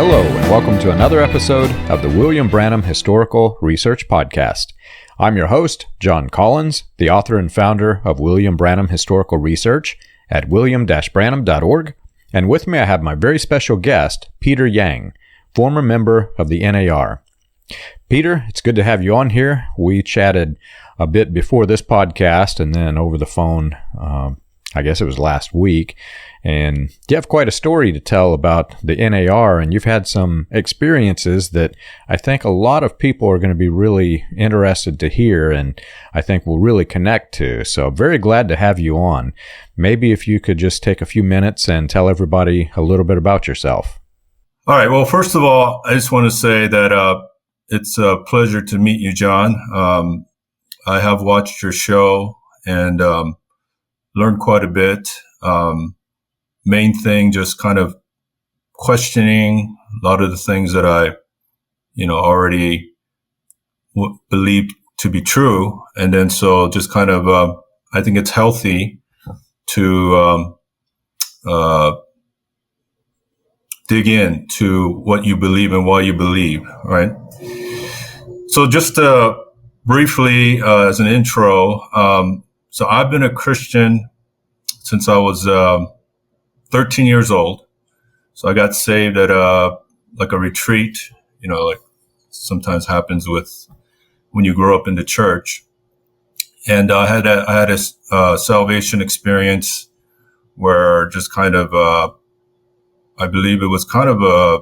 Hello, and welcome to another episode of the William Branham Historical Research Podcast. I'm your host, John Collins, the author and founder of William Branham Historical Research at william-branham.org, and with me I have my very special guest, Peter Yang, former member of the NAR. Peter, it's good to have you on here. We chatted a bit before this podcast and then over the phone, I guess it was last week. And you have quite a story to tell about the NAR, and you've had some experiences that I think a lot of people are going to be really interested to hear, and I think will really connect to. So very glad to have you on. Maybe if you could just take a few minutes and tell everybody a little bit about yourself. All right. Well, first of all, I just want to say that it's a pleasure to meet you, John. I have watched your show and learned quite a bit. Main thing, just kind of questioning a lot of the things that I, already believed to be true. And then so just kind of, I think it's healthy to dig into what you believe and why you believe, right? So just briefly, as an intro, so I've been a Christian since I was 13 years old. So I got saved at like a retreat, like sometimes happens with when you grow up in the church. And I had a salvation experience where just kind of I believe it was kind of a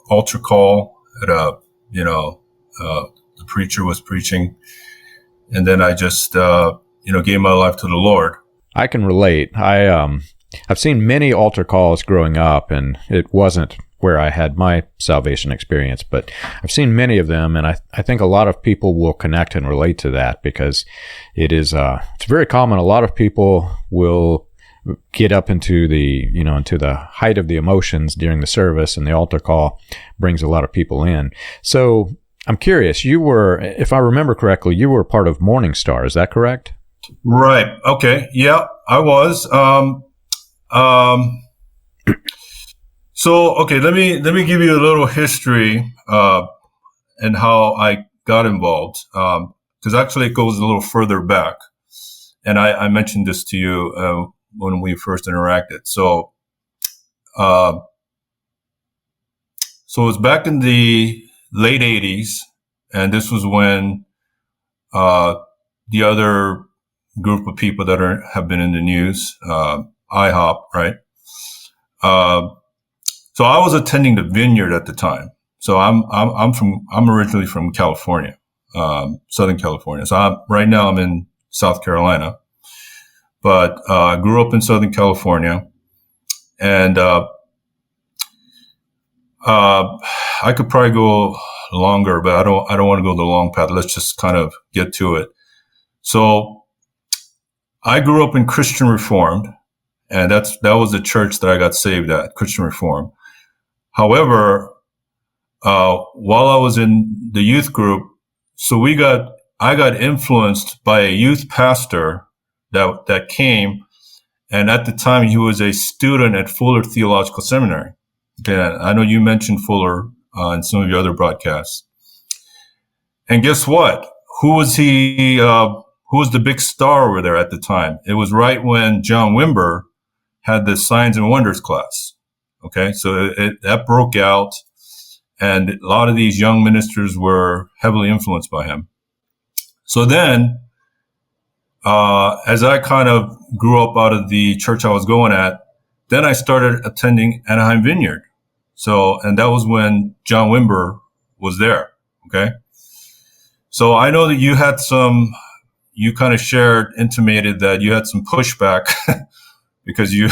altar call at the preacher was preaching, and then I just gave my life to the Lord. I can relate. I've seen many altar calls growing up, and it wasn't where I had my salvation experience, but I've seen many of them, and I think a lot of people will connect and relate to that because it's very common. A lot of people will get up into the height of the emotions during the service, and the altar call brings a lot of people in. So I'm curious, you were, if I remember correctly, you were part of Morning Star. Is that correct? Right. Okay. Yeah, I was. So, okay, let me give you a little history, and how I got involved. Cause actually it goes a little further back. And I mentioned this to you, when we first interacted. So it was back in the late 80s. And this was when, the other group of people that have been in the news, IHOP, right? So I was attending the Vineyard at the time. So I'm originally from California, Southern California. So right now I'm in South Carolina, but I grew up in Southern California, and I could probably go longer, but I don't want to go the long path. Let's just kind of get to it. So I grew up in Christian Reformed, and that was the church that I got saved at, Christian Reformed. However, while I was in the youth group, so I got influenced by a youth pastor that came, and at the time he was a student at Fuller Theological Seminary. Okay, I know you mentioned Fuller in some of your other broadcasts. And guess what? Who was he? Who was the big star over there at the time? It was right when John Wimber had the Signs and Wonders class. Okay, so that broke out, and a lot of these young ministers were heavily influenced by him. So then, as I kind of grew up out of the church I was going at, then I started attending Anaheim Vineyard. So, and that was when John Wimber was there. Okay, so I know that you kind of intimated that you had some pushback because you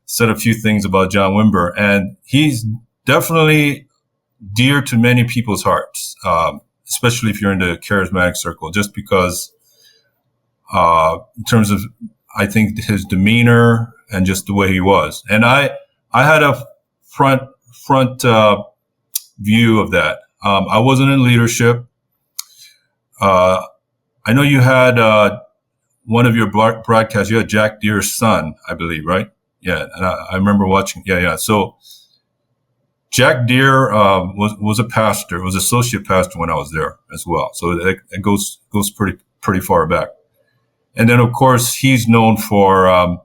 said a few things about John Wimber, and he's definitely dear to many people's hearts, especially if you're in the charismatic circle, just because, in terms of, I think, his demeanor and just the way he was. And I had a front view of that. I wasn't in leadership. I know you had one of your broadcasts. You had Jack Deere's son, I believe, right? Yeah, and I remember watching. Yeah. So Jack Deere was a pastor, was associate pastor when I was there as well. So it goes pretty far back. And then, of course, he's known for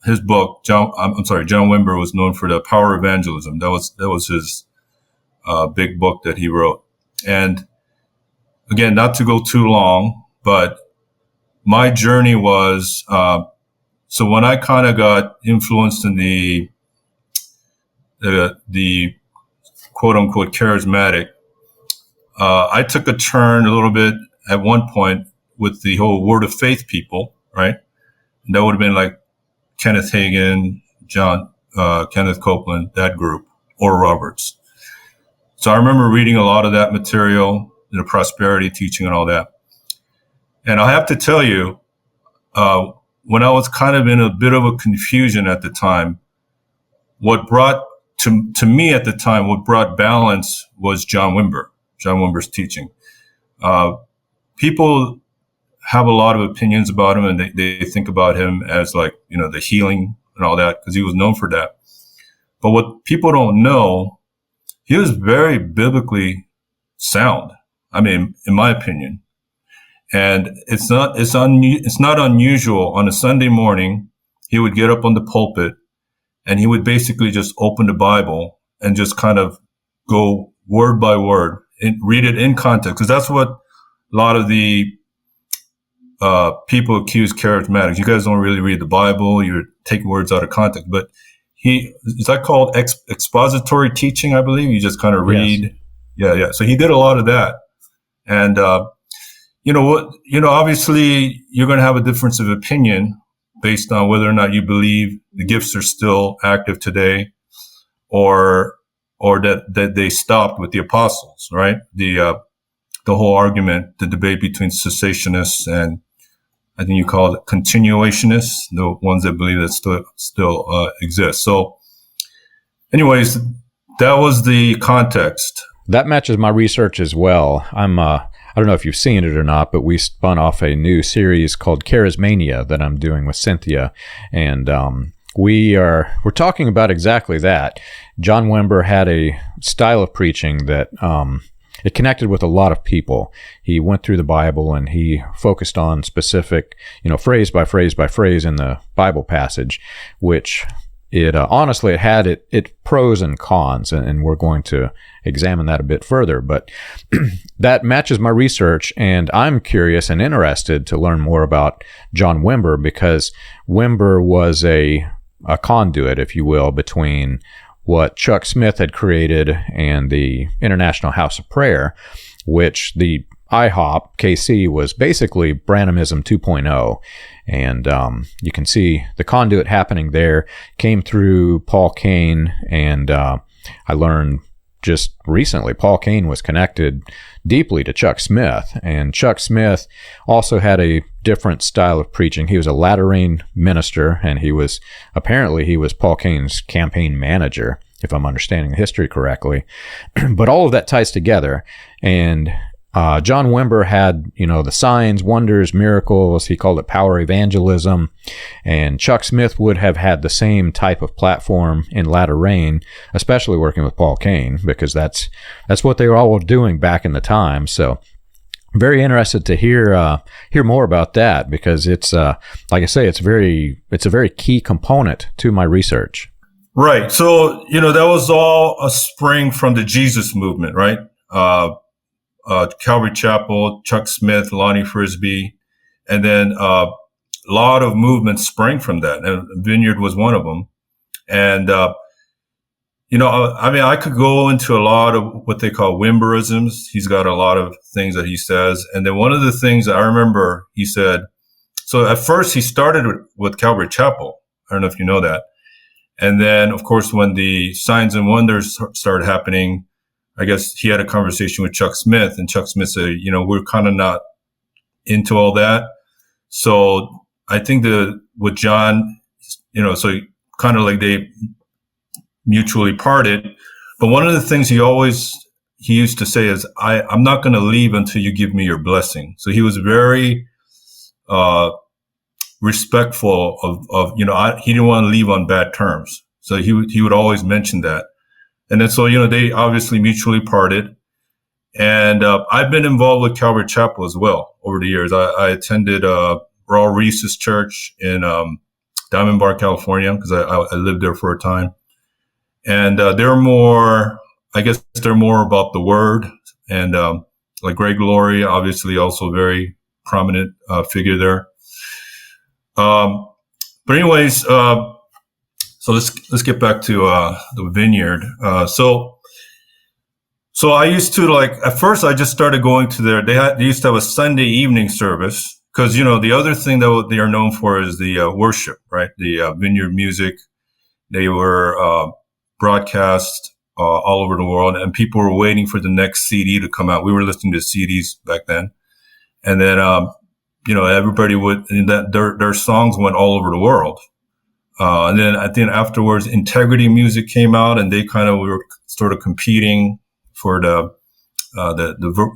his book. John Wimber was known for the Power Evangelism. That was his big book that he wrote. And again, not to go too long, but my journey was so when I kind of got influenced in the quote unquote charismatic, I took a turn a little bit at one point with the whole Word of Faith people, right? And that would have been like Kenneth Hagin, Kenneth Copeland, that group, or Roberts. So I remember reading a lot of that material, the prosperity teaching and all that. And I have to tell you, when I was kind of in a bit of a confusion at the time, what brought to me at the time, what brought balance was John Wimber's teaching. People have a lot of opinions about him, and they think about him as like, the healing and all that, because he was known for that. But what people don't know, he was very biblically sound. I mean, in my opinion. And it's not unusual. On a Sunday morning, he would get up on the pulpit and he would basically just open the Bible and just kind of go word by word and read it in context. Because that's what a lot of the people accuse charismatics. You guys don't really read the Bible. You're taking words out of context. But is that called expository teaching, I believe? You just kind of read. Yes. Yeah. So he did a lot of that. And, obviously you're going to have a difference of opinion based on whether or not you believe the gifts are still active today or that they stopped with the apostles, right? The whole argument, the debate between cessationists and I think you call it continuationists, the ones that believe that still exist. So anyways, that was the context. That matches my research as well. I don't know if you've seen it or not, but we spun off a new series called Charismania that I'm doing with Cynthia. And we're talking about exactly that. John Wimber had a style of preaching that it connected with a lot of people. He went through the Bible and he focused on specific, phrase by phrase by phrase in the Bible passage, which it honestly, it had its pros and cons, and we're going to examine that a bit further. But that matches my research, and I'm curious and interested to learn more about John Wimber, because Wimber was a conduit, if you will, between what Chuck Smith had created and the International House of Prayer, which the IHOP, KC, was basically Branhamism 2.0. And you can see the conduit happening there came through Paul Cain. And I learned just recently, Paul Cain was connected deeply to Chuck Smith. And Chuck Smith also had a different style of preaching. He was a latter-rain minister, and he was Paul Cain's campaign manager, if I'm understanding the history correctly. But all of that ties together. And John Wimber had, the signs, wonders, miracles. He called it Power Evangelism. And Chuck Smith would have had the same type of platform in latter rain, especially working with Paul Cain, because that's what they were all doing back in the time. So very interested to hear more about that, because it's like I say, it's a very key component to my research. Right. So, that was all a spring from the Jesus movement, right? Calvary Chapel, Chuck Smith, Lonnie Frisbee, and then a lot of movements sprang from that. And Vineyard was one of them. And, I could go into a lot of what they call Wimberisms. He's got a lot of things that he says. And then one of the things that I remember he said, so at first he started with Calvary Chapel. I don't know if you know that. And then, of course, when the signs and wonders started happening, I guess he had a conversation with Chuck Smith, and Chuck Smith said, we're kind of not into all that. So I think with John, so kind of like they mutually parted. But one of the things he used to say is, I'm not going to leave until you give me your blessing. So he was very respectful of he didn't want to leave on bad terms. So he would always mention that. And then so, they obviously mutually parted. And I've been involved with Calvary Chapel as well over the years. I attended Raul Reese's church in Diamond Bar, California, because I lived there for a time. And they're more about the word. And like Greg Laurie, obviously also very prominent figure there. But anyways, so let's get back to the Vineyard. So I used to, like, at first I just started going to they used to have a Sunday evening service, because, the other thing that they are known for is the worship, right? The Vineyard music. They were broadcast all over the world, and people were waiting for the next CD to come out. We were listening to CDs back then. And then, everybody their songs went all over the world. And then I think afterwards, Integrity Music came out, and we were sort of competing for the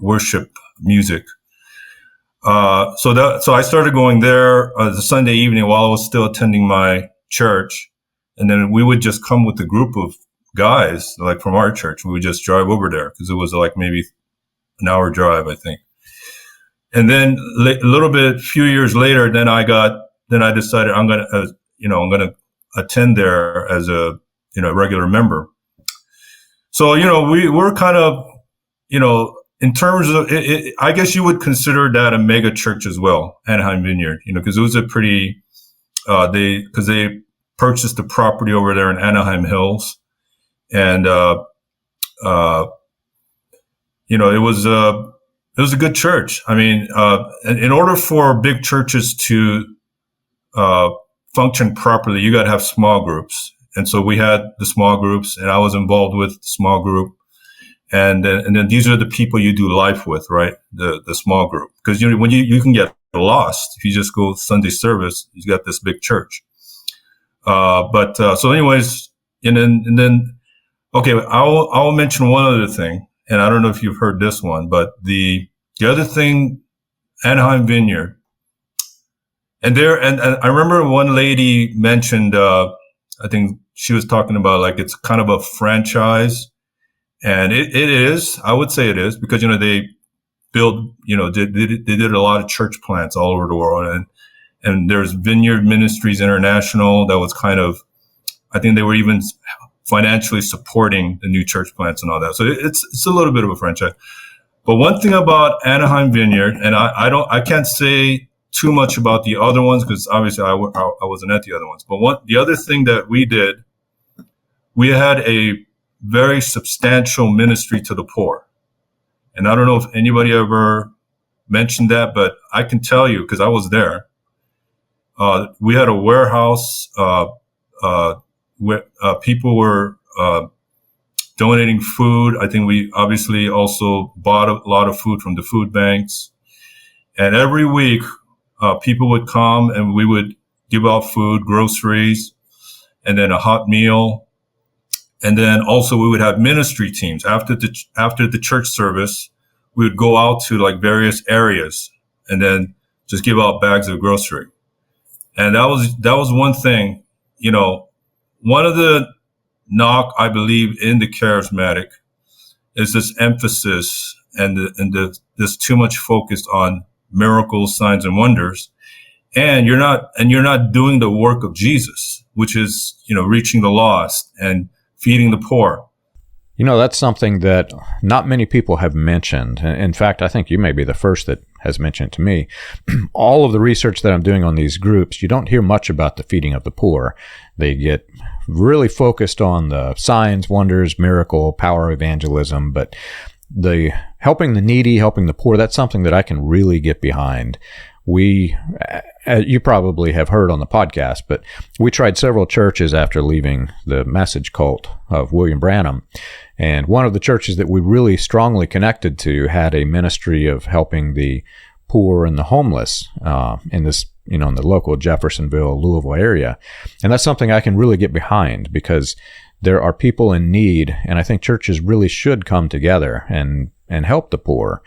worship music. So I started going there the Sunday evening while I was still attending my church. And then we would just come with a group of guys, like from our church. We would just drive over there, because it was like maybe an hour drive, I think. And then a few years later, then I decided I'm going to attend there as a, regular member. So, we're kind of, in terms of it, I guess you would consider that a mega church as well, Anaheim Vineyard, because it was a pretty, because they purchased the property over there in Anaheim Hills. And, it was a good church. I mean, in order for big churches to function properly, you got to have small groups. And so we had the small groups, and I was involved with the small group. And then these are the people you do life with, right? The small group. Because when you can get lost if you just go Sunday service, you got this big church. So anyways, and then okay, I'll mention one other thing, and I don't know if you've heard this one, but the other thing, Anaheim Vineyard, and I remember one lady mentioned, I think she was talking about, like, it's kind of a franchise, and it is. I would say it is, because they build, they did a lot of church plants all over the world, and there's Vineyard Ministries International that was kind of, I think they were even financially supporting the new church plants and all that. So it's a little bit of a franchise. But one thing about Anaheim Vineyard, and I can't say too much about the other ones, because obviously I wasn't at the other ones. But the other thing that we did, we had a very substantial ministry to the poor. And I don't know if anybody ever mentioned that, but I can tell you, because I was there. We had a warehouse where people were donating food. I think we obviously also bought a lot of food from the food banks. And every week, people would come and we would give out food, groceries, and then a hot meal. And then also we would have ministry teams. After the church service, we would go out to, like, various areas and then just give out bags of grocery. And that was one thing, one of the knock, I believe, in the Charismatic is this emphasis and this too much focus on miracles, signs, and wonders. And you're not doing the work of Jesus, which is, reaching the lost and feeding the poor. That's something that not many people have mentioned. In fact, I think you may be the first that has mentioned to me. All of the research that I'm doing on these groups, you don't hear much about the feeding of the poor. They get really focused on the signs, wonders, miracle, power evangelism, but the helping the needy, helping the poor, that's something that I can really get behind. You probably have heard on the podcast, but we tried several churches after leaving the message cult of William Branham. And one of the churches that we really strongly connected to had a ministry of helping the poor and the homeless in this, in the local Jeffersonville, Louisville area. And that's something I can really get behind, because there are people in need, and I think churches really should come together and help the poor.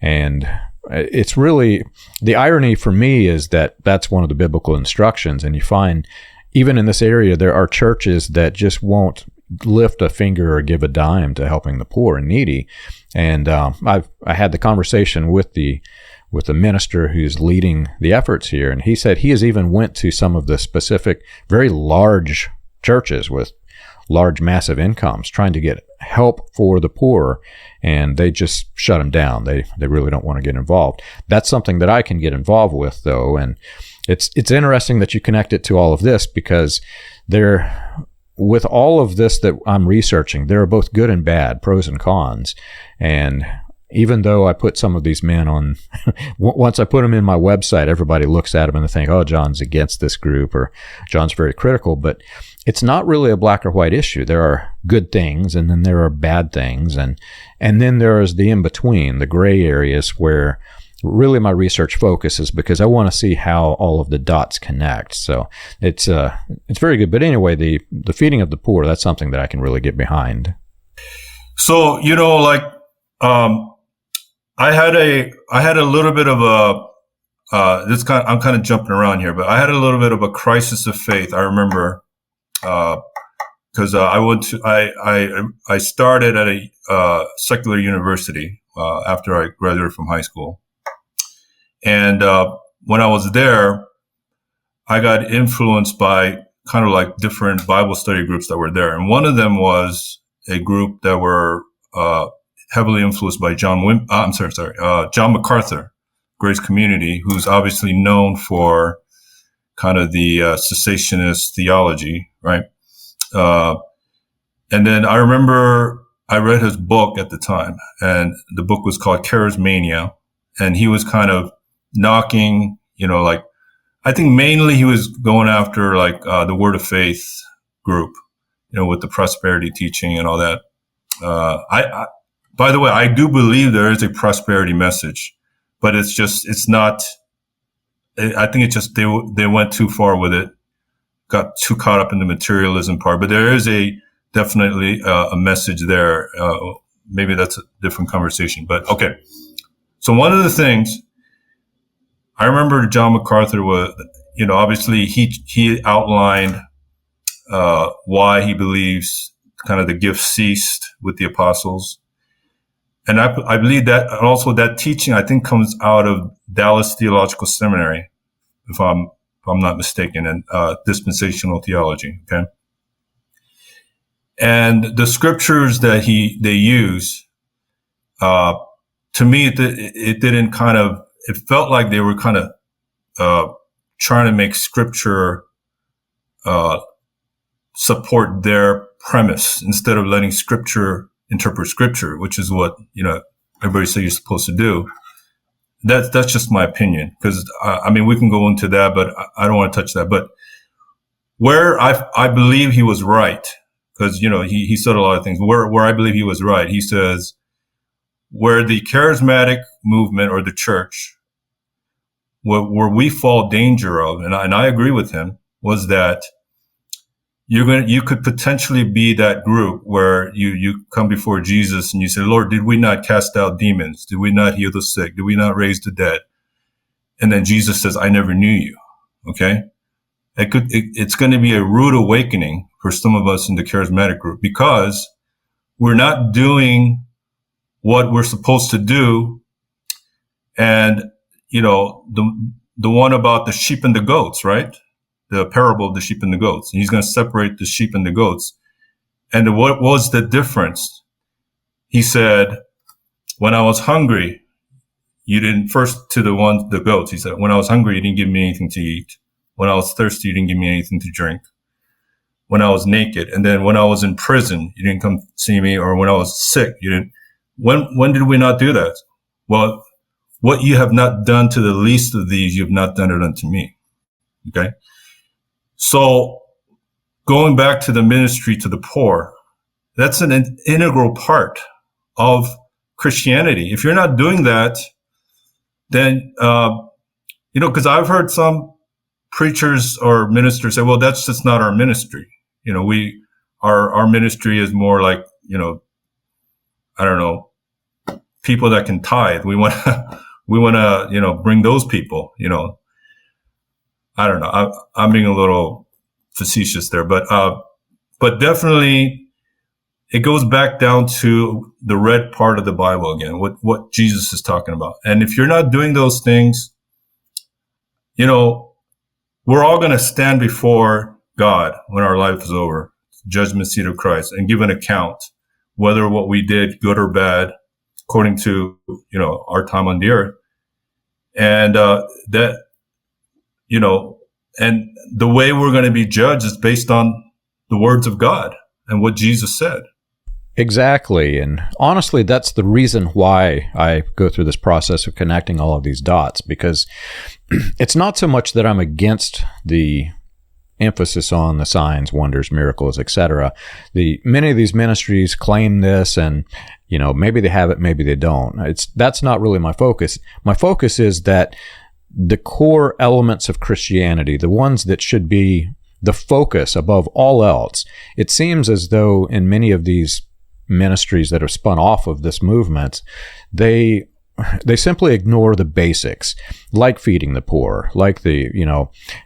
And it's really, the irony for me is that that's one of the biblical instructions. And you find, even in this area, there are churches that just won't lift a finger or give a dime to helping the poor and needy. And I had the conversation with the minister who's leading the efforts here, and he said he has even went to some of the specific, very large churches with large, massive incomes, trying to get help for the poor, and they just shut them down. They really don't want to get involved. That's something that I can get involved with, though, and it's interesting that you connect it to all of this, because with all of this that I'm researching, there are both good and bad, pros and cons, and even though I put some of these men on, once I put them in my website, everybody looks at them and they think, oh, John's against this group, or John's very critical, but it's not really a black or white issue. There are good things, and then there are bad things, and then there is the in-between, the gray areas, where really my research focuses, because I want to see how all of the dots connect. So it's very good. But anyway, the feeding of the poor, that's something that I can really get behind. So, I had a little bit of I'm kind of jumping around here, but I had a little bit of a crisis of faith. I remember, because I started at a secular university after I graduated from high school, and when I was there, I got influenced by kind of like different Bible study groups that were there, and one of them was a group that were heavily influenced by John MacArthur, Grace Community, who's obviously known for kind of the cessationist theology, right? And then I remember I read his book at the time, and the book was called Charismania, and he was kind of knocking, I think mainly he was going after the Word of Faith group, with the prosperity teaching and all that. By the way, I do believe there is a prosperity message, but I think it's just they went too far with it, got too caught up in the materialism part. But there is definitely a message there. Maybe that's a different conversation, but okay. So one of the things I remember John MacArthur was, obviously he outlined why he believes kind of the gift ceased with the apostles. And I believe that also that teaching, I think, comes out of Dallas Theological Seminary, if I'm not mistaken, and dispensational theology. Okay. And the scriptures that they use, to me, it didn't it felt like they were kind of trying to make scripture support their premise instead of letting scripture interpret scripture, which is what, everybody says you're supposed to do. That's just my opinion, because we can go into that, but I don't want to touch that. But where I believe he was right, because, he said a lot of things, where I believe he was right, he says, where the charismatic movement or the church, where we fall danger of, and I agree with him, was that you could potentially be that group where you come before Jesus and you say, Lord, did we not cast out demons? Did we not heal the sick? Did we not raise the dead? And then Jesus says, I never knew you. Okay. It's going to be a rude awakening for some of us in the charismatic group, because we're not doing what we're supposed to do. And, the one about the sheep and the goats, right? The parable of the sheep and the goats. And he's going to separate the sheep and the goats. And what was the difference? He said, when I was hungry, you didn't, first to the goats, he said, when I was hungry, you didn't give me anything to eat. When I was thirsty, you didn't give me anything to drink. When I was naked. And then when I was in prison, you didn't come see me. Or when I was sick, you didn't. When did we not do that? Well, what you have not done to the least of these, you have not done it unto me. Okay. So going back to the ministry to the poor, that's an integral part of Christianity. If you're not doing that, then, because I've heard some preachers or ministers say, well, that's just not our ministry. Our ministry is more like, I don't know, people that can tithe. We want to, bring those people, I don't know. I'm being a little facetious there, but definitely it goes back down to the red part of the Bible again, what Jesus is talking about. And if you're not doing those things, we're all going to stand before God when our life is over, judgment seat of Christ, and give an account, whether what we did, good or bad, according to, our time on the earth. And, and the way we're going to be judged is based on the words of God and what Jesus said. Exactly. And honestly, that's the reason why I go through this process of connecting all of these dots, because it's not so much that I'm against the emphasis on the signs, wonders, miracles, etc. Many of these ministries claim this, and maybe they have it, maybe they don't. That's not really my focus. My focus is that the core elements of Christianity, the ones that should be the focus above all else, it seems as though in many of these ministries that have spun off of this movement, they simply ignore the basics, like feeding the poor, like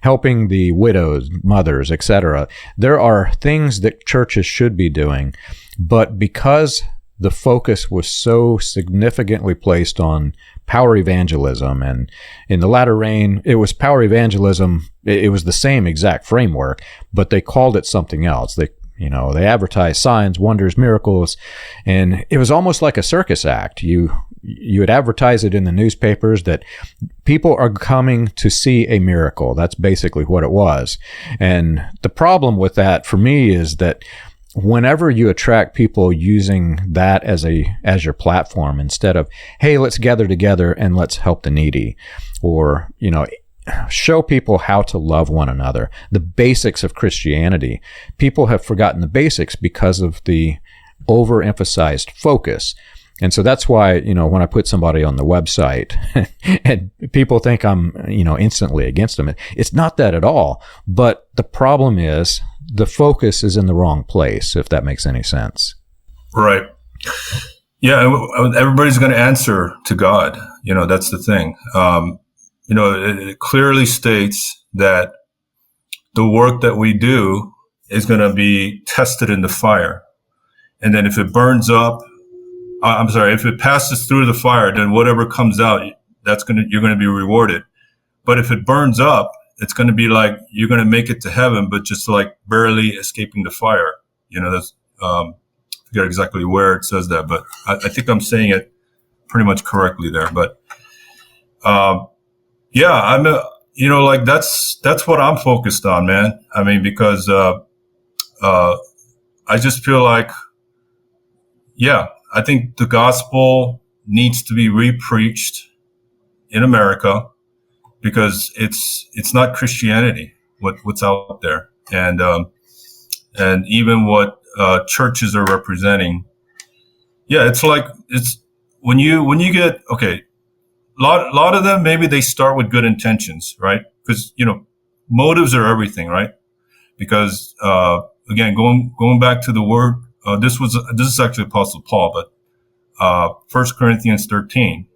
helping the widows, mothers, etc. There are things that churches should be doing, but because the focus was so significantly placed on power evangelism, and in the latter rain, it was power evangelism. It was the same exact framework, but they called it something else. They advertised signs, wonders, miracles, and it was almost like a circus act. You would advertise it in the newspapers that people are coming to see a miracle. That's basically what it was. And the problem with that for me is that whenever you attract people using that as your platform, instead of, hey, let's gather together and let's help the needy, or, show people how to love one another, the basics of Christianity, people have forgotten the basics because of the overemphasized focus. And so that's why, when I put somebody on the website and people think I'm, instantly against them, it's not that at all. But the problem is the focus is in the wrong place, if that makes any sense. Right. Yeah. Everybody's going to answer to God. That's the thing. It clearly states that the work that we do is going to be tested in the fire. And then if it burns up, if it passes through the fire, then whatever comes out, you're going to be rewarded. But if it burns up, it's going to be like you're going to make it to heaven, but just like barely escaping the fire. That's, I forget exactly where it says that, but I think I'm saying it pretty much correctly there. But, yeah, that's what I'm focused on, man. I mean, because, I just feel like, I think the gospel needs to be re-preached in America, because it's not Christianity what's out there, and even what churches are representing. Yeah, it's when you get a lot of them, maybe they start with good intentions, right? Because motives are everything, right? Because again, going back to the word. This is actually Apostle Paul, but 1 Corinthians 13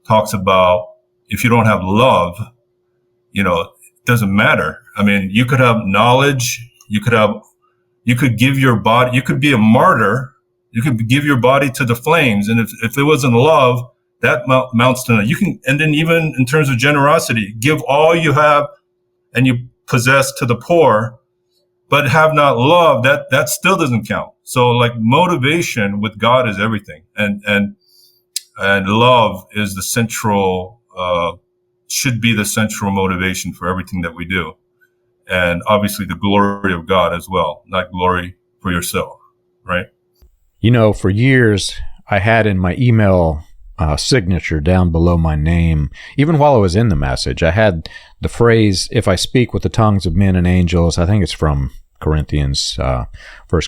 talks about if you don't have love, it doesn't matter. I mean, you could have knowledge, you could give your body, you could be a martyr, you could give your body to the flames, and if it wasn't love, that amounts to nothing. You can, and then even in terms of generosity, give all you have and you possess to the poor, but have not love, that still doesn't count. So like motivation with God is everything. And love is the central, should be the central motivation for everything that we do. And obviously the glory of God as well, not glory for yourself, right? For years I had in my email signature down below my name, even while I was in the message, I had the phrase, if I speak with the tongues of men and angels. I think it's from Corinthians, 1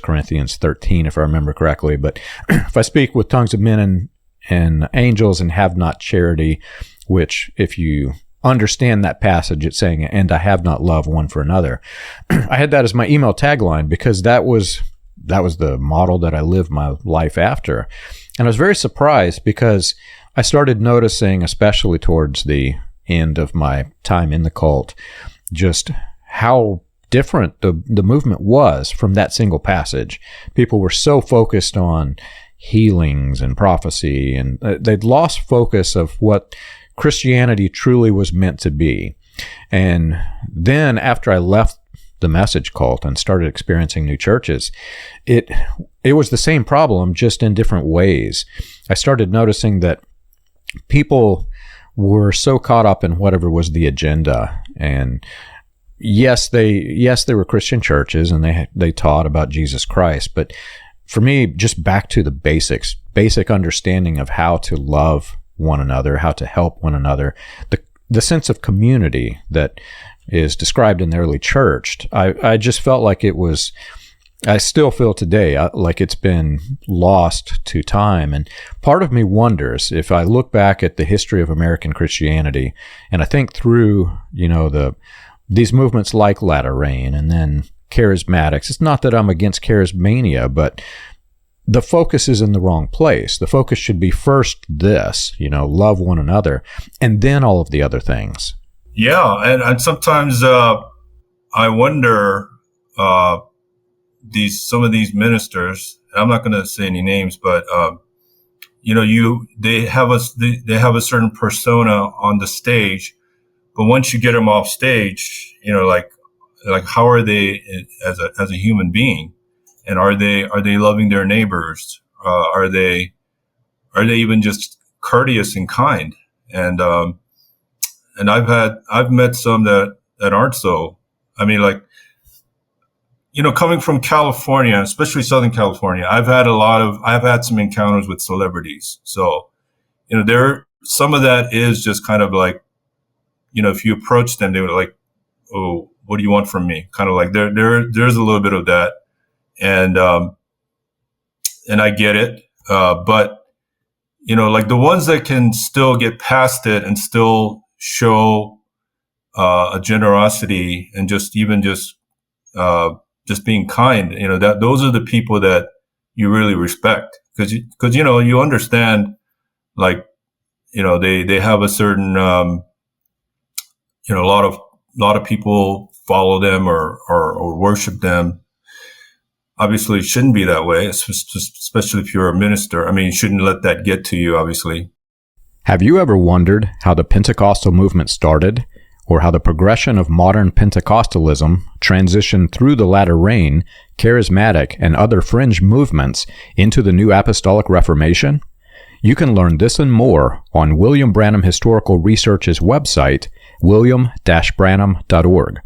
Corinthians 13, if I remember correctly. But if I speak with tongues of men and angels and have not charity, which if you understand that passage, it's saying, and I have not love one for another. I had that as my email tagline because that was the model that I lived my life after. And I was very surprised because I started noticing, especially towards the end of my time in the cult, just how different the movement was from that single passage. People were so focused on healings and prophecy, and they'd lost focus of what Christianity truly was meant to be. And then after I left the message cult and started experiencing new churches, it was the same problem, just in different ways. I started noticing that people were so caught up in whatever was the agenda. And yes, they were Christian churches and they taught about Jesus Christ, but for me, just back to the basic understanding of how to love one another, how to help one another, the sense of community that is described in the early church. I just felt like it was, I still feel today like it's been lost to time. And part of me wonders, if I look back at the history of American Christianity, and I think through, these movements like Latter Rain and then Charismatics. It's not that I'm against charismania, but the focus is in the wrong place. The focus should be first this, love one another, and then all of the other things. Yeah, and sometimes I wonder, some of these ministers. I'm not going to say any names, but they have a certain persona on the stage, but once you get them off stage, like how are they as a human being, and are they loving their neighbors? Are they even just courteous and kind? And I've met some that aren't so. I mean, coming from California, especially Southern California, I've had some encounters with celebrities. So, some of that is just kind of like, if you approach them, they were like, "Oh, what do you want from me?" Kind of like there's a little bit of that. And I get it. But, like the ones that can still get past it and still show, a generosity and just being kind, that those are the people that you really respect. Cause you understand, they have a certain, a lot of people follow them or worship them. Obviously, it shouldn't be that way, especially if you're a minister. I mean, you shouldn't let that get to you, obviously. Have you ever wondered how the Pentecostal movement started, or how the progression of modern Pentecostalism transitioned through the Latter Rain, Charismatic, and other fringe movements into the new Apostolic Reformation? You can learn this and more on William Branham Historical Research's website, william-branham.org.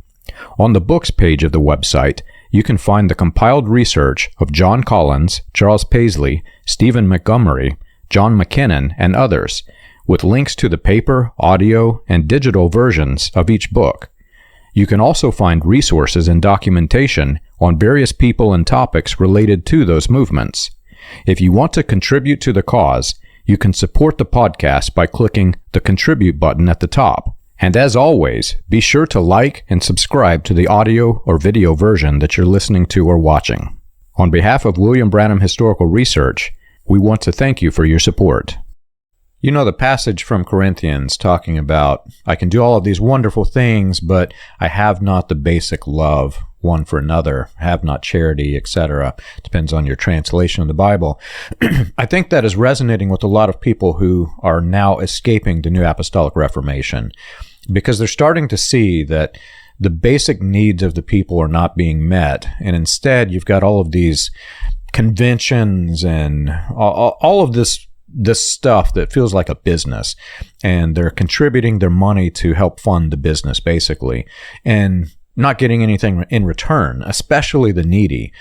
On the books page of the website, you can find the compiled research of John Collins, Charles Paisley, Stephen Montgomery, John McKinnon, and others, with links to the paper, audio, and digital versions of each book. You can also find resources and documentation on various people and topics related to those movements. If you want to contribute to the cause, you can support the podcast by clicking the Contribute button at the top. And as always, be sure to like and subscribe to the audio or video version that you're listening to or watching. On behalf of William Branham Historical Research, we want to thank you for your support. The passage from Corinthians talking about, I can do all of these wonderful things, but I have not the basic love one for another, have not charity, etc. Depends on your translation of the Bible. I think that is resonating with a lot of people who are now escaping the New Apostolic Reformation, because they're starting to see that the basic needs of the people are not being met. And instead, you've got all of these conventions and all of this stuff that feels like a business, and they're contributing their money to help fund the business, basically, and not getting anything in return, especially the needy.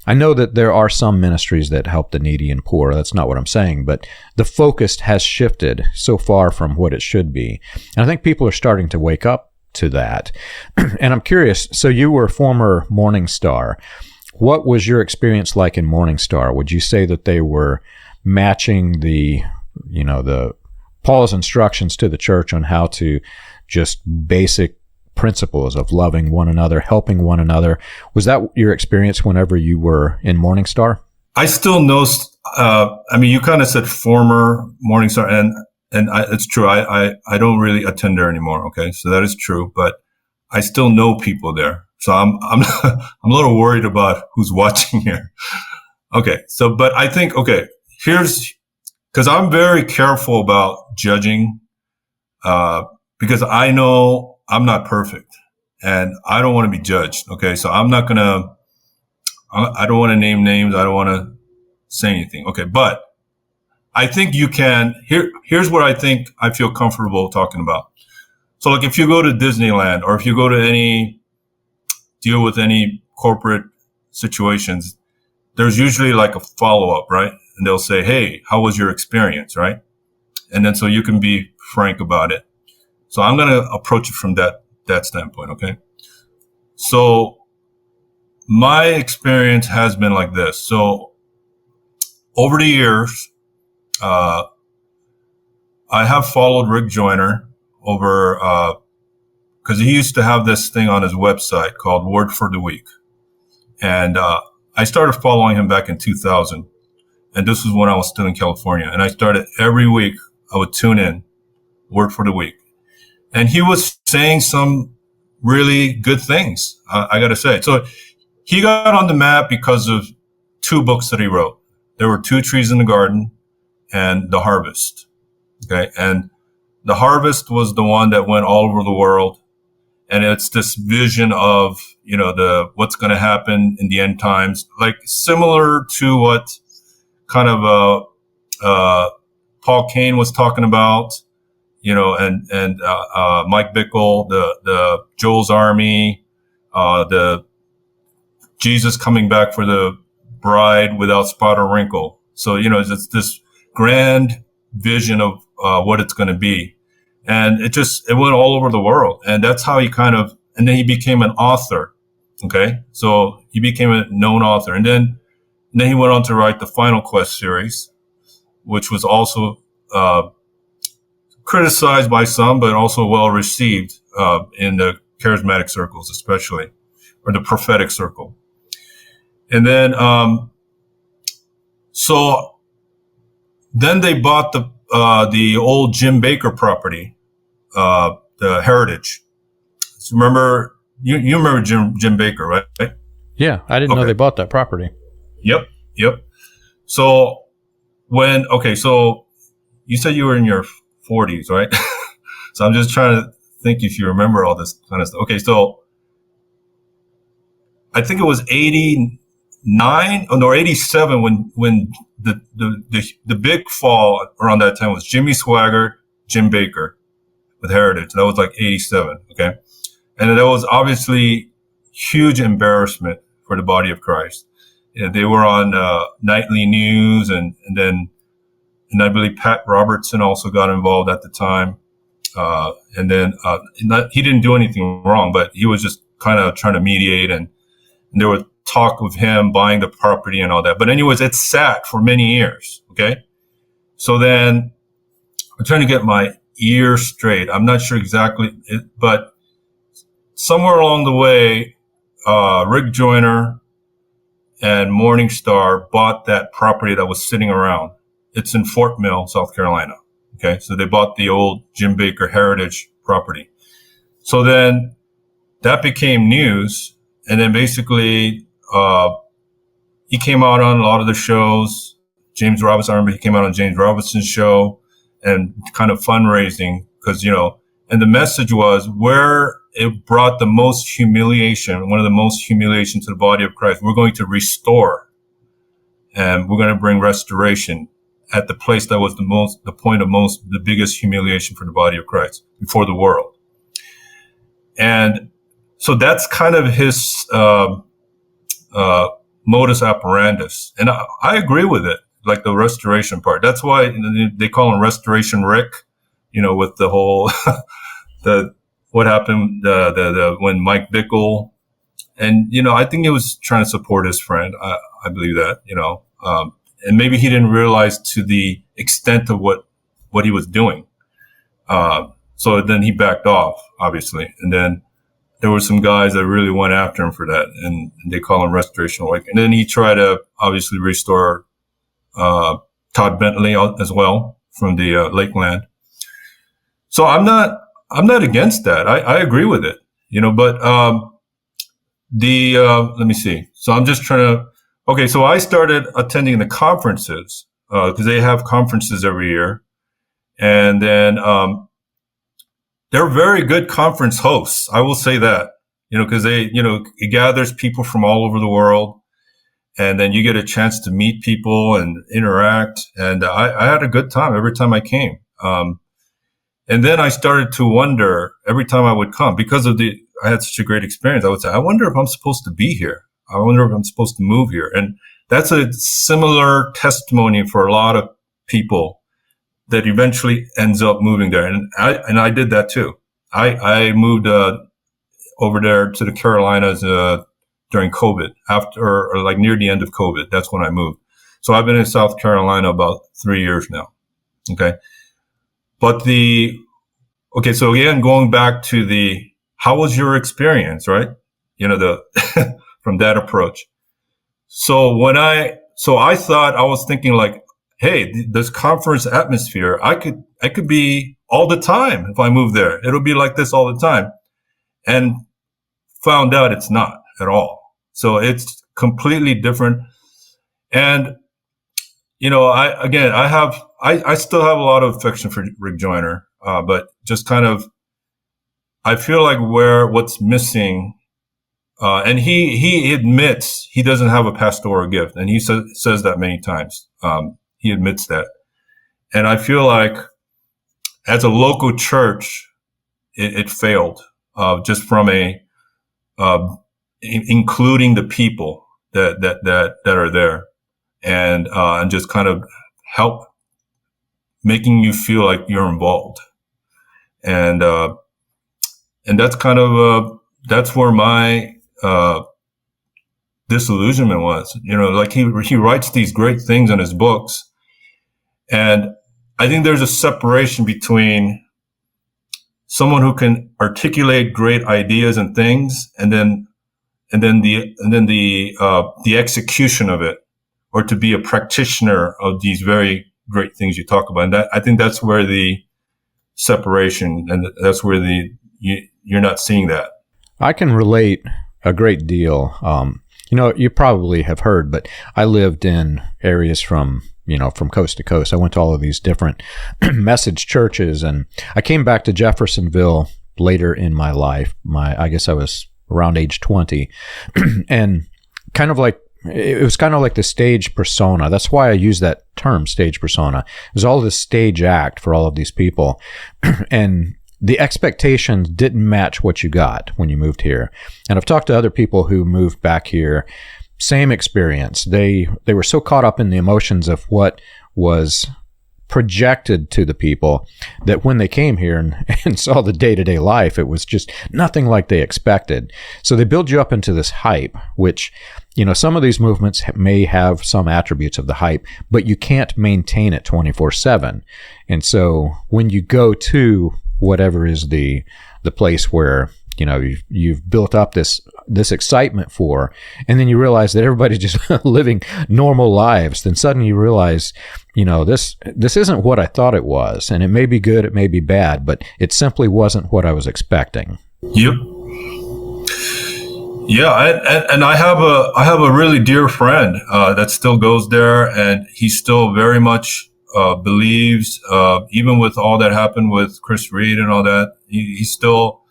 I know that there are some ministries that help the needy and poor. That's not what I'm saying, but the focus has shifted so far from what it should be. And I think people are starting to wake up to that. And I'm curious, so you were a former Morning Star. What was your experience like in Morning Star? Would you say that they were matching the Paul's instructions to the church on how to just basic principles of loving one another, helping one another? Was that your experience whenever you were in Morning Star? I still know, you kind of said former Morning Star, and it's true. I don't really attend there anymore. Okay. So that is true, but I still know people there So I'm I'm a little worried about who's watching here. Okay. So, but I think, okay, because I'm very careful about judging, because I know I'm not perfect and I don't want to be judged. Okay. So I don't want to name names. I don't want to say anything. Okay. But I think here's what I think I feel comfortable talking about. So like if you go to Disneyland or if you go to deal with any corporate situations, there's usually like a follow-up, right? And they'll say, hey, how was your experience, right? And then so you can be frank about it. So I'm going to approach it from that standpoint, okay? So my experience has been like this. So over the years, I have followed Rick Joyner over, because he used to have this thing on his website called Word for the Week. And I started following him back in 2000. And this was when I was still in California. And I started every week, I would tune in, Word for the Week. And he was saying some really good things, I got to say. So he got on the map because of two books that he wrote. There were Two Trees in the Garden and The Harvest. Okay. And The Harvest was the one that went all over the world. And it's this vision of, what's going to happen in the end times, like similar to what kind of, Paul Cain was talking about, and Mike Bickle, the Joel's Army, the Jesus coming back for the bride without spot or wrinkle. So, it's this grand vision of, what it's going to be. And it went all over the world. And that's how and then he became an author. Okay. So he became a known author. And then he went on to write the Final Quest series, which was also, criticized by some, but also well received, in the charismatic circles, especially, or the prophetic circle. And then, so then they bought the old Jim Baker property, the Heritage. So remember, you remember Jim Baker, right? Yeah, I didn't know they bought that property. Yep. So so you said you were in your 40s, right? So I'm just trying to think if you remember all this kind of stuff. Okay, so I think it was 87 when the big fall around that time was Jimmy Swaggart, Jim Baker with Heritage. That was like 87, okay? And that was obviously huge embarrassment for the body of Christ. They were on nightly news, and I believe Pat Robertson also got involved at the time. And then he didn't do anything wrong, but he was just kind of trying to mediate, and there was talk of him buying the property and all that. But anyways, it sat for many years. Okay. So then I'm trying to get my years straight. I'm not sure exactly, but somewhere along the way, Rick Joyner and Morningstar bought that property that was sitting around. It's in Fort Mill, South Carolina. Okay. So they bought the old Jim Baker Heritage property. So then that became news. And then basically, he came out on a lot of the shows. James Robinson, I remember he came out on James Robinson's show and kind of fundraising because, and the message was where it brought the most humiliation, one of the most humiliation to the body of Christ. We're going to restore and we're going to bring restoration at the place that was the biggest humiliation for the body of Christ before the world. And so that's kind of his, modus operandus. And I agree with it, like the restoration part. That's why they call him Restoration Rick, with the whole, what happened, when Mike Bickle, and, I think he was trying to support his friend. I believe that, and maybe he didn't realize to the extent of what he was doing. So then he backed off, obviously. And then there were some guys that really went after him for that, and they call him Restoration Rick. And then he tried to obviously restore Todd Bentley as well from the Lakeland. So I'm not against that. I agree with it, but let me see. So I'm just trying to, okay, so I started attending the conferences, because they have conferences every year. And then, they're very good conference hosts. I will say that, because it gathers people from all over the world. And then you get a chance to meet people and interact. And I had a good time every time I came. And then I started to wonder every time I would come, because I had such a great experience. I would say, I wonder if I'm supposed to be here. I wonder if I'm supposed to move here. And that's a similar testimony for a lot of people that eventually ends up moving there. And I did that too. I moved, over there to the Carolinas, during COVID, after, or like near the end of COVID. That's when I moved. So I've been in South Carolina about 3 years now. Okay. But so again, going back to how was your experience, right? From that approach. So I thought, I was thinking like, hey, this conference atmosphere, I could be all the time if I move there. It'll be like this all the time. And found out it's not at all. So it's completely different. And, I still have a lot of affection for Rick Joyner, but just kind of, I feel like what's missing, and he admits he doesn't have a pastoral gift, and he says that many times. He admits that. And I feel like as a local church, it failed, just from including the people that are there, and just kind of help making you feel like you're involved. And that's kind of, that's where my, disillusionment was, like he writes these great things in his books. And I think there's a separation between someone who can articulate great ideas and things, and then the execution of it, or to be a practitioner of these very great things you talk about. And I think that's where the separation, and that's where you're not seeing that. I can relate a great deal. You probably have heard, but I lived in areas from coast to coast. I went to all of these different message churches, and I came back to Jeffersonville later in my life. I guess I was around age 20, and it was kind of like the stage persona. That's why I use that term, stage persona. It was all this stage act for all of these people, and the expectations didn't match what you got when you moved here. And I've talked to other people who moved back here, same experience. They were so caught up in the emotions of what was projected to the people that when they came here and saw the day-to-day life, it was just nothing like they expected. So they build you up into this hype, which, some of these movements may have some attributes of the hype, but you can't maintain it 24/7. And so when you go to whatever is the place where you've built up this excitement for, and then you realize that everybody's just living normal lives, then suddenly you realize this isn't what I thought it was, and it may be good, it may be bad, but it simply wasn't what I was expecting. Yep. Yeah, and I have a really dear friend that still goes there, and he still very much believes, even with all that happened with Chris Reed and all that, he's still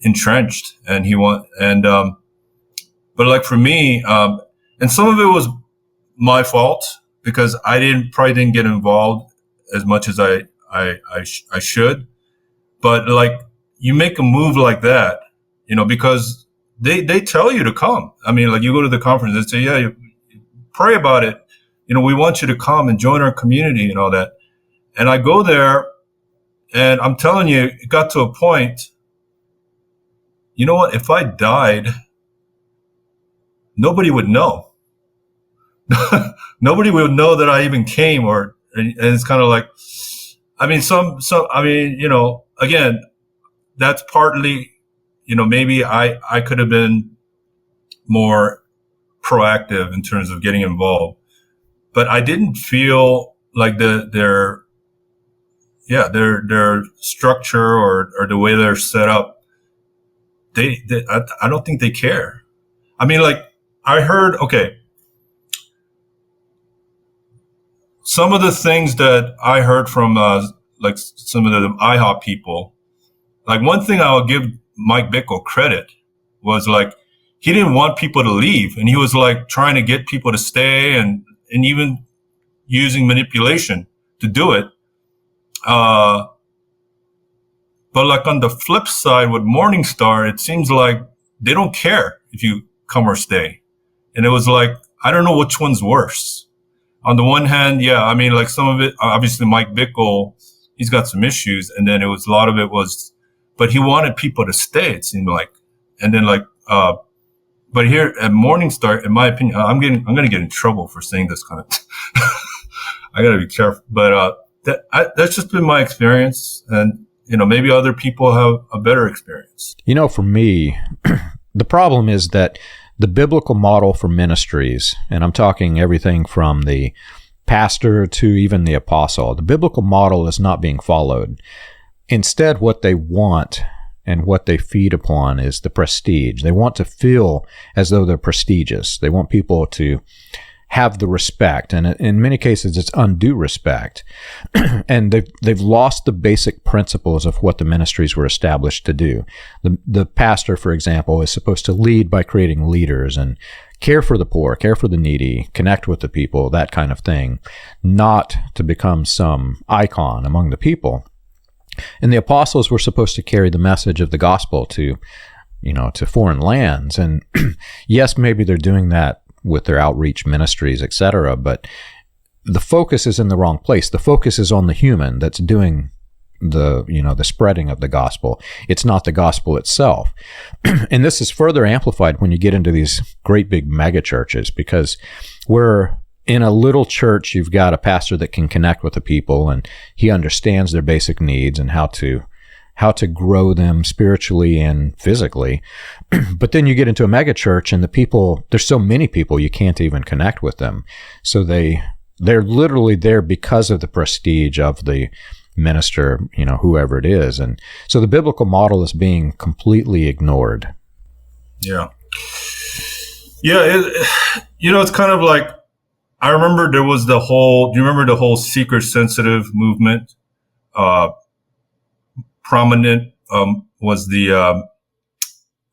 entrenched, and but like for me, and some of it was my fault, because I probably didn't get involved as much as I should. But like, you make a move like that, because they tell you to come. I mean, like, you go to the conference, they say, yeah, you pray about it. We want you to come and join our community and all that. And I go there, and I'm telling you, it got to a point, you know what? If I died, nobody would know. Nobody would know that I even came, and it's kind of like, I mean, again, that's partly, maybe I could have been more proactive in terms of getting involved. But I didn't feel like their structure or the way they're set up. I don't think they care. I mean, like, I heard, okay, some of the things that I heard from, like, some of the IHOP people, like, one thing I'll give Mike Bickle credit was, like, he didn't want people to leave, and he was, like, trying to get people to stay, and even using manipulation to do it. But, like, on the flip side with Morningstar, it seems like they don't care if you come or stay. And it was like, I don't know which one's worse. On the one hand, yeah, I mean, like, some of it, obviously Mike Bickle, he's got some issues. And then a lot of it was, but he wanted people to stay, it seemed like. And then, like, but here at Morningstar, in my opinion, I'm going to get in trouble for saying this kind of, I got to be careful. But, that's just been my experience. And, maybe other people have a better experience. For me, the problem is that the biblical model for ministries, and I'm talking everything from the pastor to even the apostle, the biblical model is not being followed. Instead, what they want and what they feed upon is the prestige. They want to feel as though they're prestigious. They want people to have the respect, and in many cases it's undue respect. And they've lost the basic principles of what the ministries were established to do. The pastor, for example, is supposed to lead by creating leaders and care for the poor, care for the needy, connect with the people, that kind of thing, not to become some icon among the people. And the apostles were supposed to carry the message of the gospel to foreign lands. And yes, maybe they're doing that with their outreach ministries, etc., but the focus is in the wrong place. The focus is on the human that's doing the spreading of the gospel. It's not the gospel itself. And this is further amplified when you get into these great big mega churches, because where in a little church you've got a pastor that can connect with the people and he understands their basic needs and how to grow them spiritually and physically. But then you get into a mega church and the people, there's so many people you can't even connect with them. So they're literally there because of the prestige of the minister, whoever it is. And so the biblical model is being completely ignored. Yeah. Yeah. It's kind of like, I remember there was do you remember the whole seeker sensitive movement? Prominent was the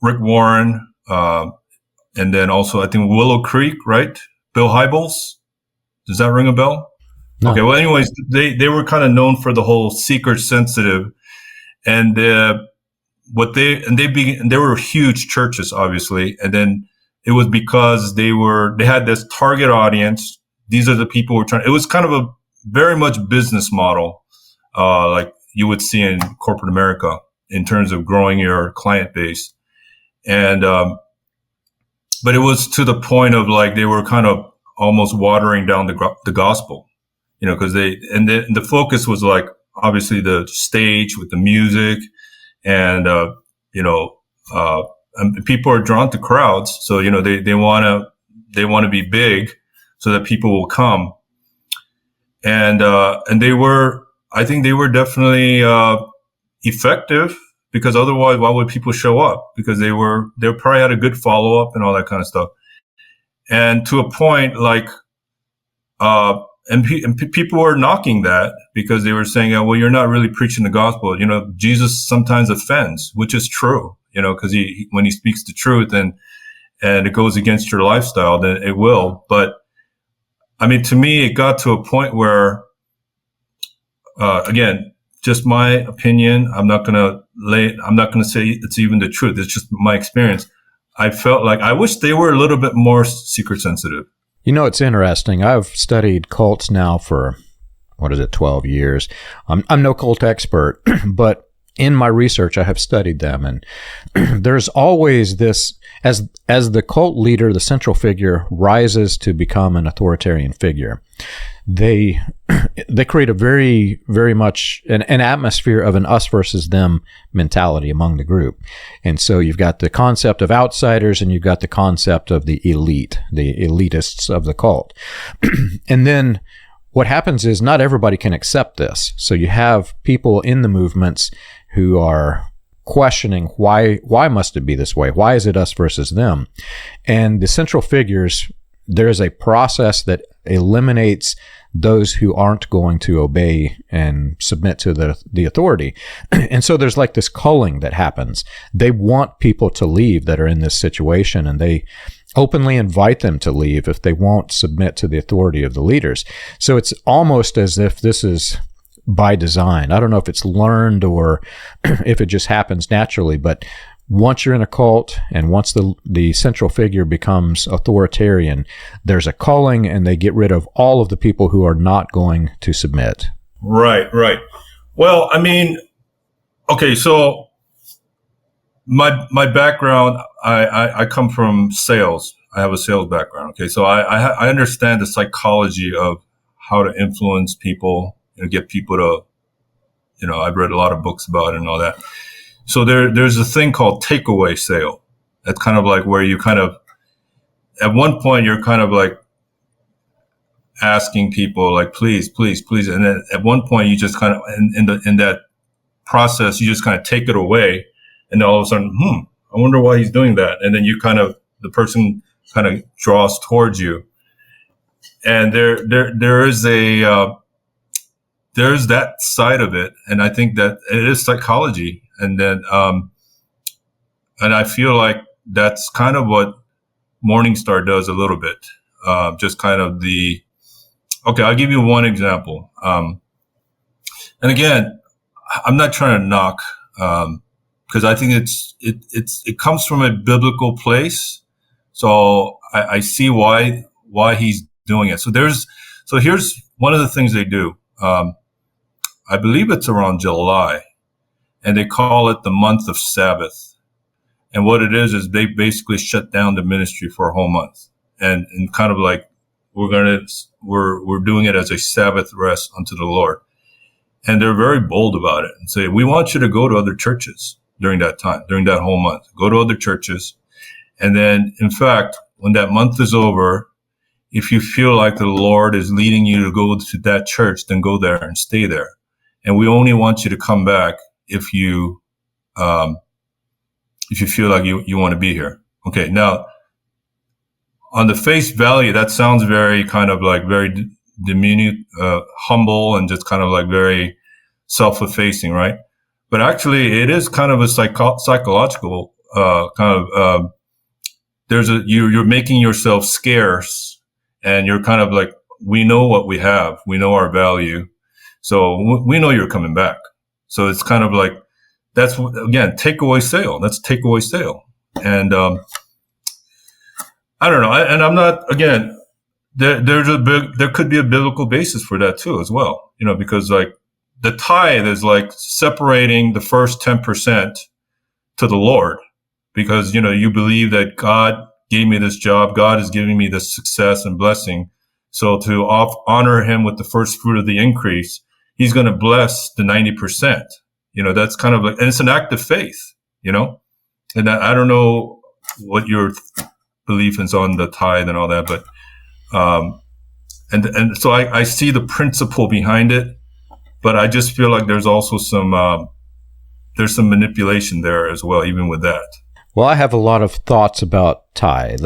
Rick Warren, and then also I think Willow Creek, right? Bill Hybels. Does that ring a bell? No. Okay. Well, anyways, they were kind of known for the whole seeker sensitive, and they were huge churches, obviously, and then it was because they had this target audience. These are the people who were trying. It was kind of a very much business model, like you would see in corporate America in terms of growing your client base. And, but it was to the point of like, they were kind of almost watering down the gospel, cause the focus was like, obviously the stage with the music and, and people are drawn to crowds. So, they want to be big so that people will come. And I think they were definitely effective, because otherwise, why would people show up? Because they probably had a good follow up and all that kind of stuff. And to a point, like, and people were knocking that because they were saying, well, you're not really preaching the gospel. Jesus sometimes offends, which is true, because when he speaks the truth and it goes against your lifestyle, then it will. But I mean, to me, it got to a point where, again, just my opinion. I'm not going to say it's even the truth. It's just my experience. I felt like I wish they were a little bit more seeker sensitive. It's interesting. I've studied cults now for, 12 years. I'm no cult expert, but in my research, I have studied them. And there's always this, as the cult leader, the central figure rises to become an authoritarian figure, they create a very, very much an atmosphere of an us versus them mentality among the group. And so you've got the concept of outsiders and you've got the concept of the elite, the elitists of the cult. And then what happens is not everybody can accept this. So you have people in the movements who are questioning why must it be this way? Why is it us versus them? And the central figures, there is a process that eliminates those who aren't going to obey and submit to the authority. And so there's like this culling that happens. They want people to leave that are in this situation, and they openly invite them to leave if they won't submit to the authority of the leaders. So it's almost as if this is by design. I don't know if it's learned or if it just happens naturally, but once you're in a cult and once the central figure becomes authoritarian, there's a culling, and they get rid of all of the people who are not going to submit. Right. Well, I mean, okay, so my background, I come from sales. I have a sales background. Okay, so I understand the psychology of how to influence people, get people to, I've read a lot of books about it and all that. So there's a thing called takeaway sale. That's kind of like where you kind of, at one point, you're kind of like asking people like, please. And then at one point, you just kind of, in that process, you just kind of take it away. And then all of a sudden, I wonder why he's doing that. And then you kind of, the person kind of draws towards you. And there is there's that side of it. And I think that it is psychology. And then, and I feel like that's kind of what Morningstar does a little bit. Just kind of okay, I'll give you one example. And again, I'm not trying to knock, because I think it comes from a biblical place. So I see why he's doing it. So here's one of the things they do. I believe it's around July. And they call it the month of Sabbath. And what it is they basically shut down the ministry for a whole month. And kind of like, we're doing it as a Sabbath rest unto the Lord. And they're very bold about it and say, we want you to go to other churches during that time, during that whole month. Go to other churches. And then, in fact, when that month is over, if you feel like the Lord is leading you to go to that church, then go there and stay there. And we only want you to come back if you feel like you want to be here. Okay. Now, on the face value, that sounds very kind of like very humble and just kind of like very self-effacing, right? But actually, it is kind of a psychological kind of. You're making yourself scarce, and you're kind of like, we know what we have, we know our value, so we know you're coming back. So it's kind of like, that's, again, takeaway sale. That's takeaway sale. And I don't know. And I'm not, again, there could be a biblical basis for that too as well. Because like the tithe is like separating the first 10% to the Lord, because, you believe that God gave me this job. God is giving me this success and blessing. So to honor him with the first fruit of the increase, he's going to bless the 90%. That's kind of like, and it's an act of faith, and I don't know what your belief is on the tithe and all that, but, and so I see the principle behind it, but I just feel like there's also there's some manipulation there as well, even with that. Well, I have a lot of thoughts about tithe.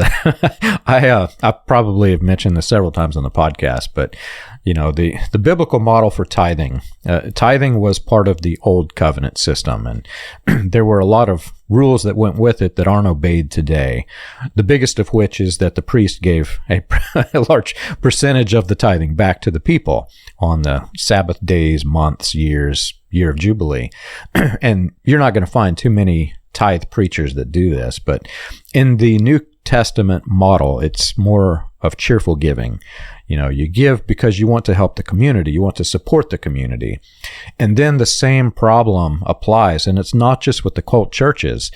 I probably have mentioned this several times on the podcast, but the biblical model for tithing was part of the old covenant system, and there were a lot of rules that went with it that aren't obeyed today. The biggest of which is that the priest gave a large percentage of the tithing back to the people on the Sabbath days, months, years, year of Jubilee. And you're not going to find too many tithe preachers that do this, but in the New Testament model, it's more of cheerful giving. You give because you want to help the community, you want to support the community. And then the same problem applies, and it's not just with the cult churches.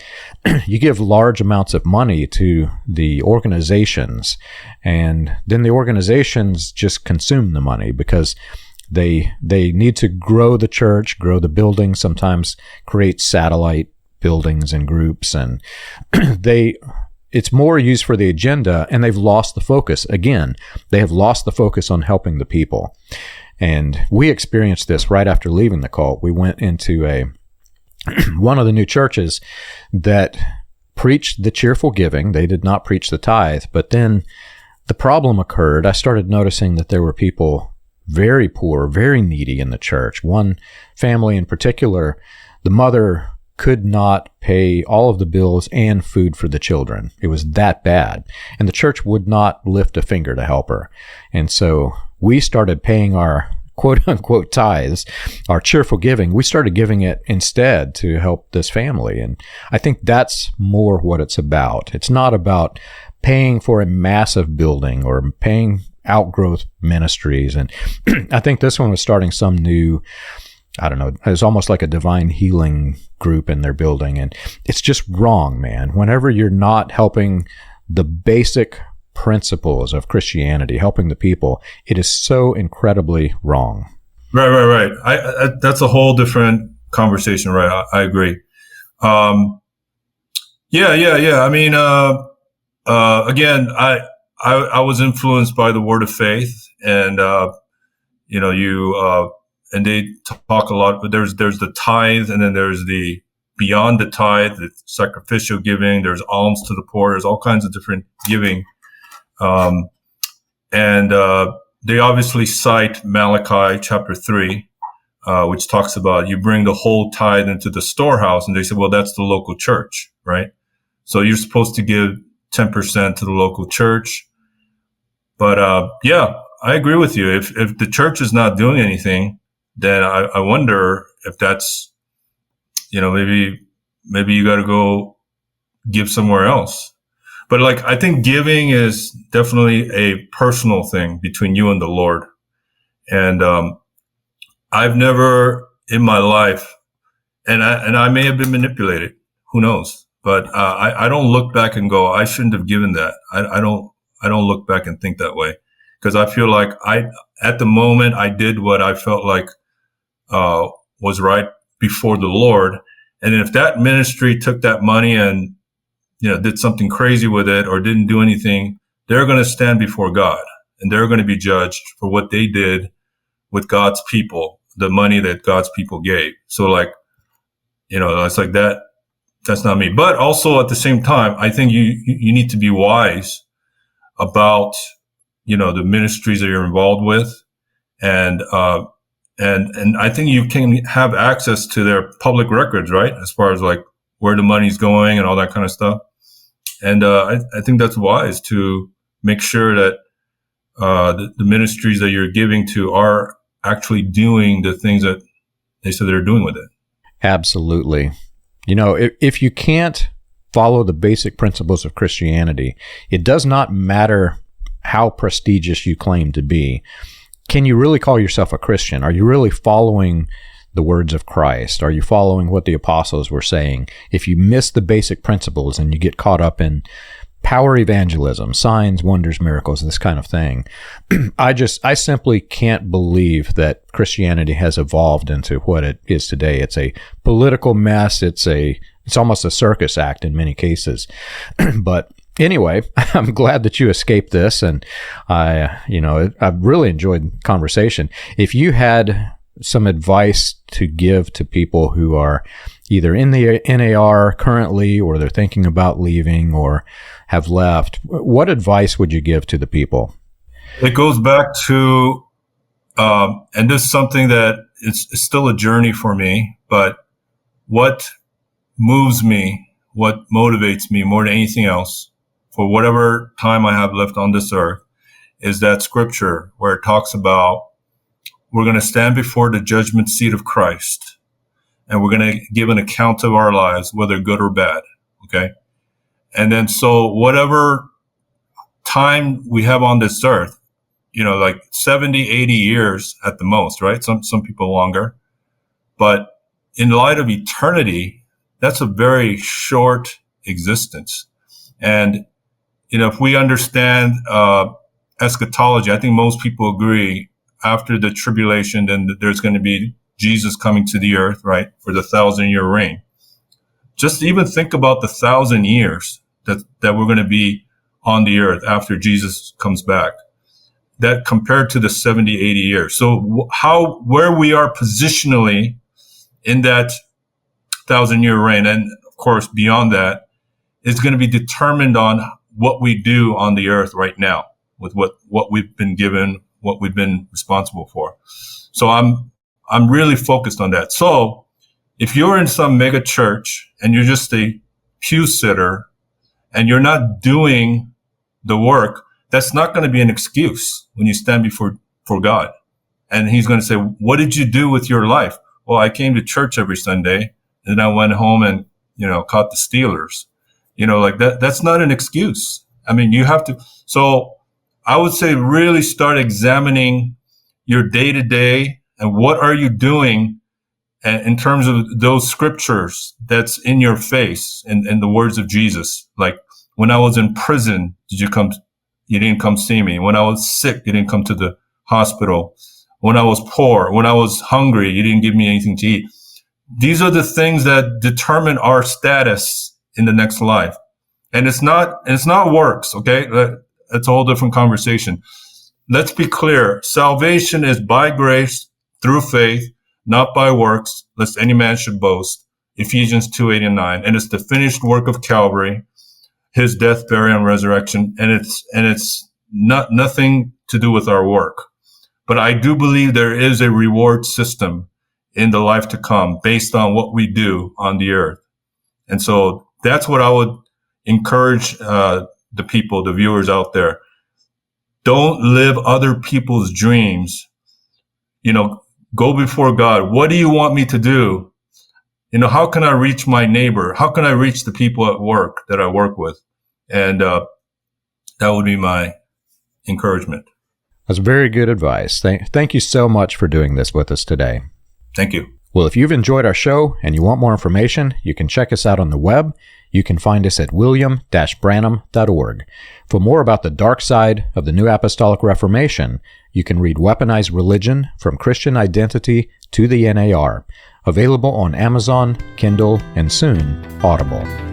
You give large amounts of money to the organizations, and then the organizations just consume the money because they need to grow the church, grow the building, sometimes create satellite buildings and groups, and it's more used for the agenda, and they've lost the focus. Again, they have lost the focus on helping the people. And we experienced this right after leaving the cult. We went into a one of the new churches that preached the cheerful giving. They did not preach the tithe, but then the problem occurred. I started noticing that there were people very poor, very needy in the church. One family in particular, the mother could not pay all of the bills and food for the children. It was that bad. And the church would not lift a finger to help her. And so we started paying our quote unquote tithes, our cheerful giving. We started giving it instead to help this family. And I think that's more what it's about. It's not about paying for a massive building or paying outgrowth ministries. And I think this one was starting some new, I don't know, it was almost like a divine healing group in their building. And it's just wrong, man. Whenever you're not helping the basic principles of Christianity, helping the people, it is so incredibly wrong. Right. I that's a whole different conversation, right? I agree. Yeah. I mean, again, I was influenced by the word of faith, and and they talk a lot. But there's the tithe, and then there's the beyond the tithe, the sacrificial giving. There's alms to the poor. There's all kinds of different giving, and they obviously cite Malachi chapter 3, which talks about you bring the whole tithe into the storehouse, and they say, well, that's the local church, right? So you're supposed to give 10% to the local church. But yeah, I agree with you. If the church is not doing anything, then I wonder if that's, maybe you got to go give somewhere else. But like, I think giving is definitely a personal thing between you and the Lord. And I've never in my life, and I may have been manipulated, who knows? But I don't look back and go, I shouldn't have given that. I don't look back and think that way, because I feel like at the moment, I did what I felt like was right before the Lord. And if that ministry took that money and, did something crazy with it or didn't do anything, they're going to stand before God and they're going to be judged for what they did with God's people, the money that God's people gave. So like, it's like that. That's not me. But also at the same time, I think you need to be wise about, the ministries that you're involved with. And I think you can have access to their public records, right? As far as like where the money's going and all that kind of stuff. And, I think that's wise to make sure that, the ministries that you're giving to are actually doing the things that they said they're doing with it. Absolutely. If you can't follow the basic principles of Christianity, it does not matter how prestigious you claim to be. Can you really call yourself a Christian? Are you really following the words of Christ? Are you following what the apostles were saying? If you miss the basic principles and you get caught up in power evangelism, signs, wonders, miracles, this kind of thing, I simply can't believe that Christianity has evolved into what it is today. It's a political mess. It's almost a circus act in many cases. But anyway, I'm glad that you escaped this, and I've really enjoyed the conversation. If you had some advice to give to people who are either in the NAR currently, or they're thinking about leaving or have left, what advice would you give to the people? It goes back to, and this is something that it's still a journey for me, but what moves me, what motivates me more than anything else for whatever time I have left on this earth is that scripture where it talks about we're going to stand before the judgment seat of Christ, and we're going to give an account of our lives, whether good or bad. Okay. And then, so whatever time we have on this earth, like 70, 80 years at the most, right? Some people longer, but in light of eternity, that's a very short existence. And, if we understand, eschatology, I think most people agree after the tribulation, then there's going to be Jesus coming to the earth, right? For the 1,000-year reign. Just even think about the 1,000 years that we're going to be on the earth after Jesus comes back. That compared to the 70, 80 years. So where we are positionally in that 1,000-year reign. And of course, beyond that, is going to be determined on what we do on the earth right now with what we've been given, what we've been responsible for. So I'm really focused on that. So if you're in some mega church and you're just a pew sitter and you're not doing the work, that's not going to be an excuse when you stand before God. And he's going to say, what did you do with your life? Well, I came to church every Sunday and then I went home and, caught the Steelers. Like that's not an excuse. I mean, you have to. So I would say really start examining your day to day and what are you doing in terms of those scriptures that's in your face and the words of Jesus. Like when I was in prison, you didn't come see me. When I was sick, you didn't come to the hospital. When I was poor, when I was hungry, you didn't give me anything to eat. These are the things that determine our status in the next life. And it's not works. Okay. That's a whole different conversation. Let's be clear. Salvation is by grace through faith, not by works, lest any man should boast. Ephesians 2:8-9. And it's the finished work of Calvary, his death, burial, and resurrection. And it's not nothing to do with our work. But I do believe there is a reward system in the life to come based on what we do on the earth. And so that's what I would encourage the people, the viewers out there. Don't live other people's dreams. Go before God. What do you want me to do? How can I reach my neighbor? How can I reach the people at work that I work with? And that would be my encouragement. That's very good advice. Thank you so much for doing this with us today. Thank you. Well, if you've enjoyed our show and you want more information, you can check us out on the web. You can find us at william-branham.org. For more about the dark side of the New Apostolic Reformation, you can read Weaponized Religion, From Christian Identity to the NAR, available on Amazon, Kindle, and soon, Audible.